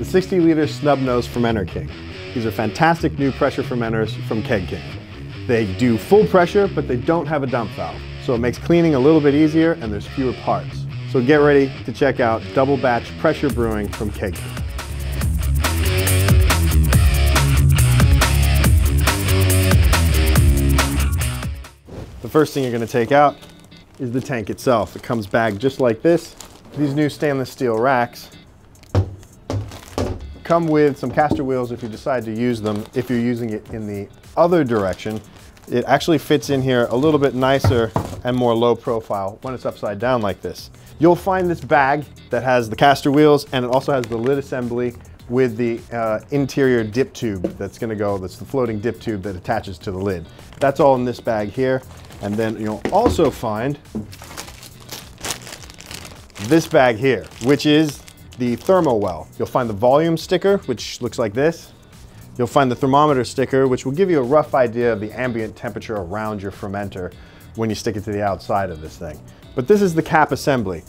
the 60-liter Snub Nose Fermenter King. These are fantastic new pressure fermenters from Keg King. They do full pressure, but they don't have a dump valve, so it makes cleaning a little bit easier and there's fewer parts. So get ready to check out double batch pressure brewing from Keg King. The first thing you're going to take out is the tank itself. It comes bagged just like this. These new stainless steel racks come with some castor wheels if you decide to use them. If you're using it in the other direction, it actually fits in here a little bit nicer and more low profile when it's upside down like this. You'll find this bag that has the castor wheels, and it also has the lid assembly with the interior dip tube that's the floating dip tube that attaches to the lid. That's all in this bag here. And then you'll also find this bag here, which is the Thermowell. You'll find the volume sticker, which looks like this. You'll find the thermometer sticker, which will give you a rough idea of the ambient temperature around your fermenter when you stick it to the outside of this thing. But this is the cap assembly.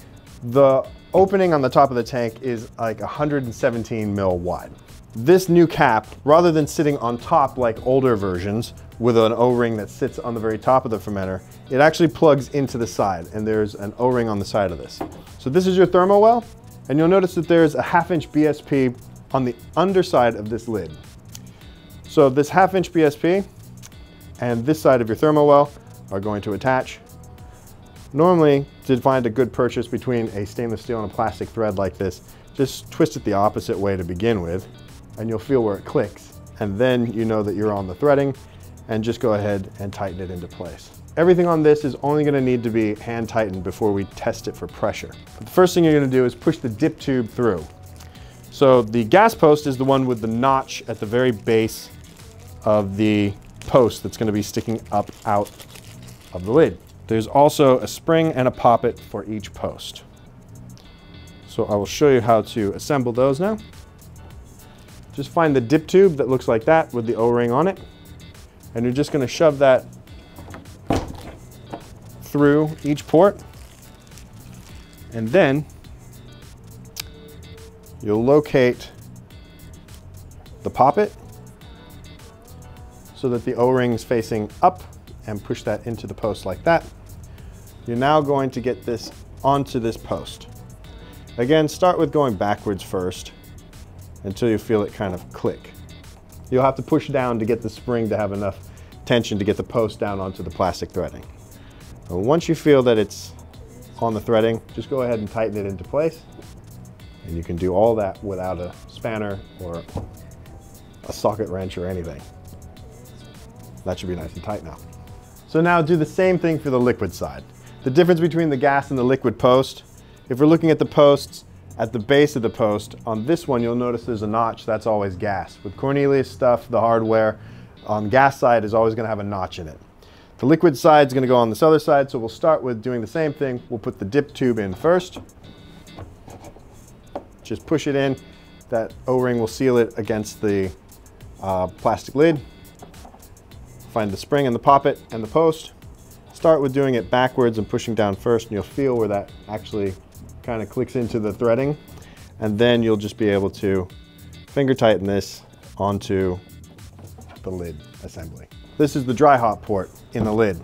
The opening on the top of the tank is like 117 mil wide. This new cap, rather than sitting on top like older versions with an O-ring that sits on the very top of the fermenter, it actually plugs into the side, and there's an O-ring on the side of this. So this is your Thermowell, and you'll notice that there's a 1/2-inch BSP on the underside of this lid. So this 1/2-inch BSP and this side of your Thermowell are going to attach. Normally, to find a good purchase between a stainless steel and a plastic thread like this, just twist it the opposite way to begin with, and you'll feel where it clicks. And then you know that you're on the threading, and just go ahead and tighten it into place. Everything on this is only going to need to be hand tightened before we test it for pressure. But the first thing you're going to do is push the dip tube through. So the gas post is the one with the notch at the very base of the post that's going to be sticking up out of the lid. There's also a spring and a poppet for each post. So I will show you how to assemble those now. Just find the dip tube that looks like that with the O-ring on it, and you're just going to shove that through each port, and then you'll locate the poppet so that the O-ring is facing up and push that into the post like that. You're now going to get this onto this post. Again, start with going backwards first until you feel it kind of click. You'll have to push down to get the spring to have enough tension to get the post down onto the plastic threading. Once you feel that it's on the threading, just go ahead and tighten it into place. And you can do all that without a spanner or a socket wrench or anything. That should be nice and tight now. So now do the same thing for the liquid side. The difference between the gas and the liquid post, if we're looking at the posts, at the base of the post, on this one you'll notice there's a notch, that's always gas. With Cornelius stuff, the hardware, on the gas side is always going to have a notch in it. The liquid side is going to go on this other side, so we'll start with doing the same thing. We'll put the dip tube in first. Just push it in. That O-ring will seal it against the plastic lid. Find the spring and the poppet and the post. Start with doing it backwards and pushing down first, and you'll feel where that actually kind of clicks into the threading. And then you'll just be able to finger tighten this onto the lid assembly. This is the dry hop port in the lid.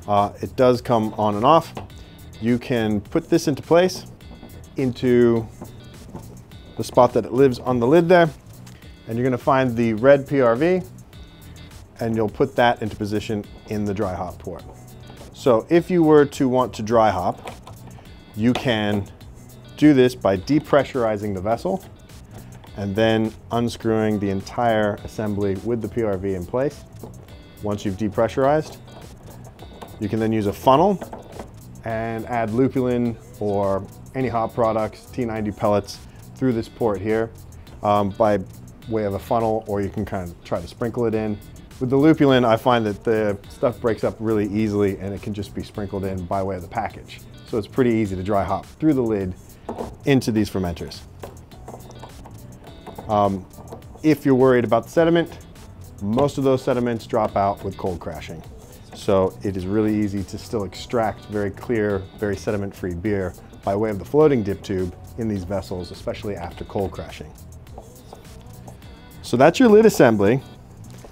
It does come on and off. You can put this into place into the spot that it lives on the lid there, and you're going to find the red PRV, and you'll put that into position in the dry hop port. So if you were to want to dry hop, you can do this by depressurizing the vessel and then unscrewing the entire assembly with the PRV in place. Once you've depressurized, you can then use a funnel and add lupulin or any hop products, T90 pellets, through this port here by way of a funnel, or you can kind of try to sprinkle it in. With the lupulin, I find that the stuff breaks up really easily and it can just be sprinkled in by way of the package. So it's pretty easy to dry hop through the lid into these fermenters. If you're worried about the sediment, most of those sediments drop out with cold crashing. So it is really easy to still extract very clear, very sediment-free beer by way of the floating dip tube in these vessels, especially after cold crashing. So that's your lid assembly,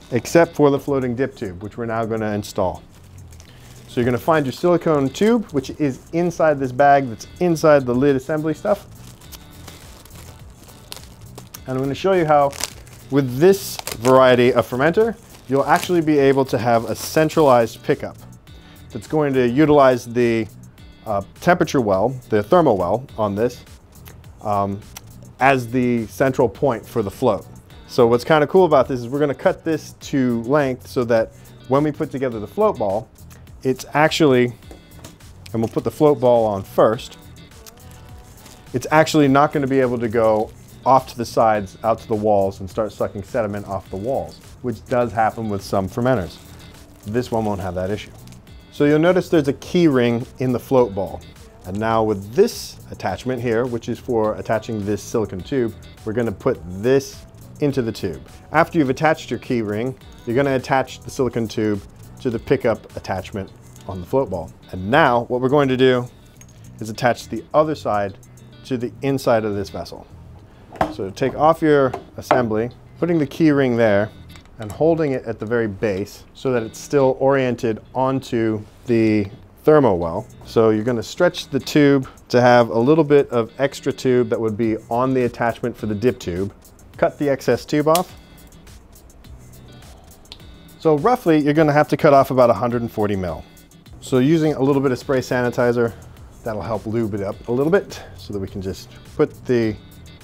except for the floating dip tube, which we're now going to install. So you're going to find your silicone tube, which is inside this bag that's inside the lid assembly stuff. And I'm going to show you how, with this variety of fermenter, you'll actually be able to have a centralized pickup that's going to utilize the temperature well, the Thermowell on this, as the central point for the float. So what's kind of cool about this is we're going to cut this to length so that when we put together the float ball, it's actually, and we'll put the float ball on first, it's actually not going to be able to go off to the sides, out to the walls, and start sucking sediment off the walls, which does happen with some fermenters. This one won't have that issue. So you'll notice there's a key ring in the float ball. And now with this attachment here, which is for attaching this silicone tube, we're going to put this into the tube. After you've attached your key ring, you're going to attach the silicone tube to the pickup attachment on the float ball. And now what we're going to do is attach the other side to the inside of this vessel. So take off your assembly, putting the key ring there and holding it at the very base so that it's still oriented onto the Thermowell. So you're going to stretch the tube to have a little bit of extra tube that would be on the attachment for the dip tube. Cut the excess tube off. So roughly you're going to have to cut off about 140 mil. So using a little bit of spray sanitizer, that'll help lube it up a little bit so that we can just put the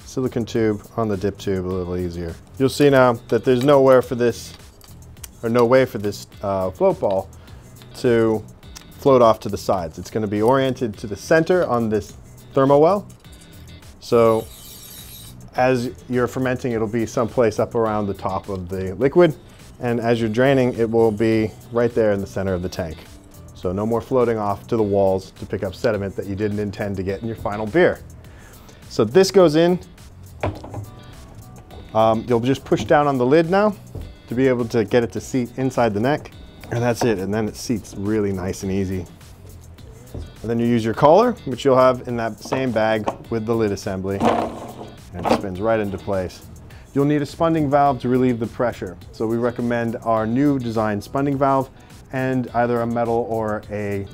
silicone tube on the dip tube a little easier. You'll see now that there's nowhere for this, or no way for this float ball to float off to the sides. It's going to be oriented to the center on this Thermowell. So as you're fermenting, it'll be someplace up around the top of the liquid. And as you're draining, it will be right there in the center of the tank. So no more floating off to the walls to pick up sediment that you didn't intend to get in your final beer. So this goes in. You'll just push down on the lid now to be able to get it to seat inside the neck. And that's it. And then it seats really nice and easy. And then you use your collar, which you'll have in that same bag with the lid assembly. And it spins right into place. You'll need a spunding valve to relieve the pressure. So we recommend our new design spunding valve and either a metal or a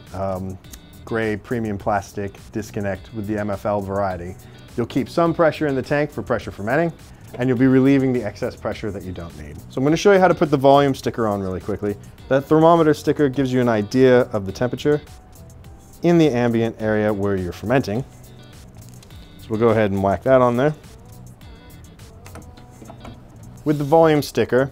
gray premium plastic disconnect with the MFL variety. You'll keep some pressure in the tank for pressure fermenting, and you'll be relieving the excess pressure that you don't need. So I'm going to show you how to put the volume sticker on really quickly. That thermometer sticker gives you an idea of the temperature in the ambient area where you're fermenting. So we'll go ahead and whack that on there. With the volume sticker,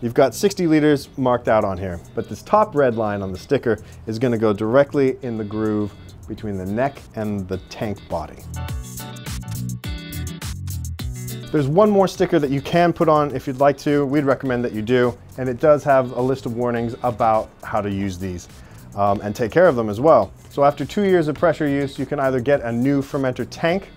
you've got 60 liters marked out on here, but this top red line on the sticker is going to go directly in the groove between the neck and the tank body. There's one more sticker that you can put on if you'd like to. We'd recommend that you do, and it does have a list of warnings about how to use these and take care of them as well. So after 2 years of pressure use, you can either get a new fermenter tank,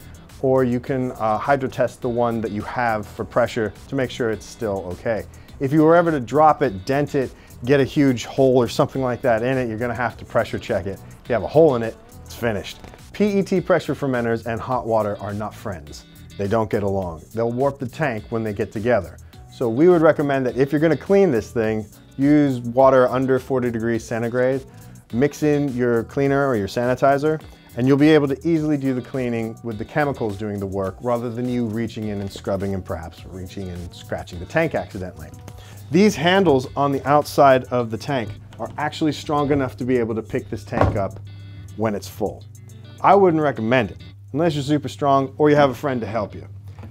or you can hydro test the one that you have for pressure to make sure it's still okay. If you were ever to drop it, dent it, get a huge hole or something like that in it, you're gonna have to pressure check it. If you have a hole in it, it's finished. PET pressure fermenters and hot water are not friends. They don't get along. They'll warp the tank when they get together. So we would recommend that if you're gonna clean this thing, use water under 40 degrees centigrade, mix in your cleaner or your sanitizer, and you'll be able to easily do the cleaning with the chemicals doing the work rather than you reaching in and scrubbing and perhaps reaching and scratching the tank accidentally. These handles on the outside of the tank are actually strong enough to be able to pick this tank up when it's full. I wouldn't recommend it unless you're super strong or you have a friend to help you.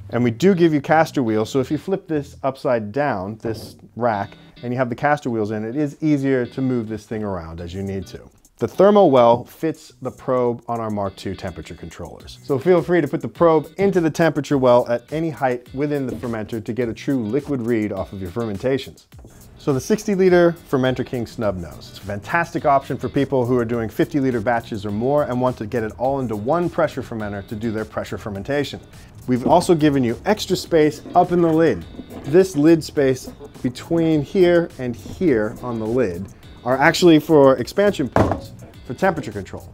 And we do give you castor wheels, so if you flip this upside down, this rack, and you have the castor wheels in, it is easier to move this thing around as you need to. The Thermowell fits the probe on our Mark II temperature controllers. So feel free to put the probe into the temperature well at any height within the fermenter to get a true liquid read off of your fermentations. So the 60-liter Fermenter King Snub Nose. It's a fantastic option for people who are doing 50-liter batches or more and want to get it all into one pressure fermenter to do their pressure fermentation. We've also given you extra space up in the lid. This lid space between here and here on the lid are actually for expansion ports for temperature control.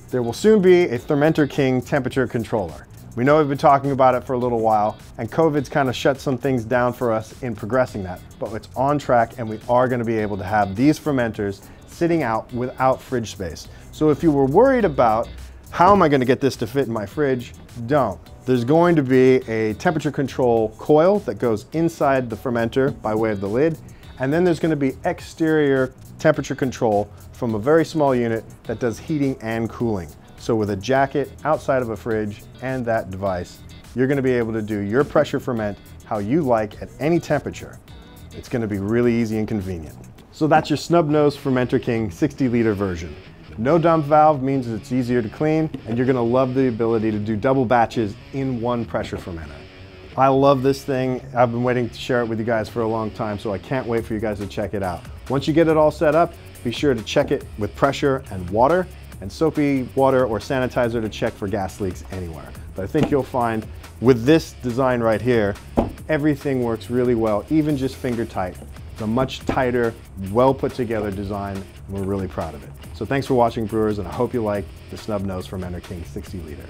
There will soon be a Fermenter King temperature controller. We know we've been talking about it for a little while, and COVID's kind of shut some things down for us in progressing that, but it's on track and we are going to be able to have these fermenters sitting out without fridge space. So if you were worried about how am I going to get this to fit in my fridge, don't. There's going to be a temperature control coil that goes inside the fermenter by way of the lid, and then there's going to be exterior temperature control from a very small unit that does heating and cooling. So with a jacket outside of a fridge and that device, you're going to be able to do your pressure ferment how you like at any temperature. It's going to be really easy and convenient. So that's your Snub Nose Fermenter King 60-liter version. No dump valve means it's easier to clean, and you're going to love the ability to do double batches in one pressure fermenter. I love this thing. I've been waiting to share it with you guys for a long time, so I can't wait for you guys to check it out. Once you get it all set up, be sure to check it with pressure and water, and soapy water or sanitizer to check for gas leaks anywhere. But I think you'll find with this design right here, everything works really well, even just finger tight. It's a much tighter, well put together design, and we're really proud of it. So thanks for watching, Brewers, and I hope you like the Snub Nose Fermenter King 60-liter.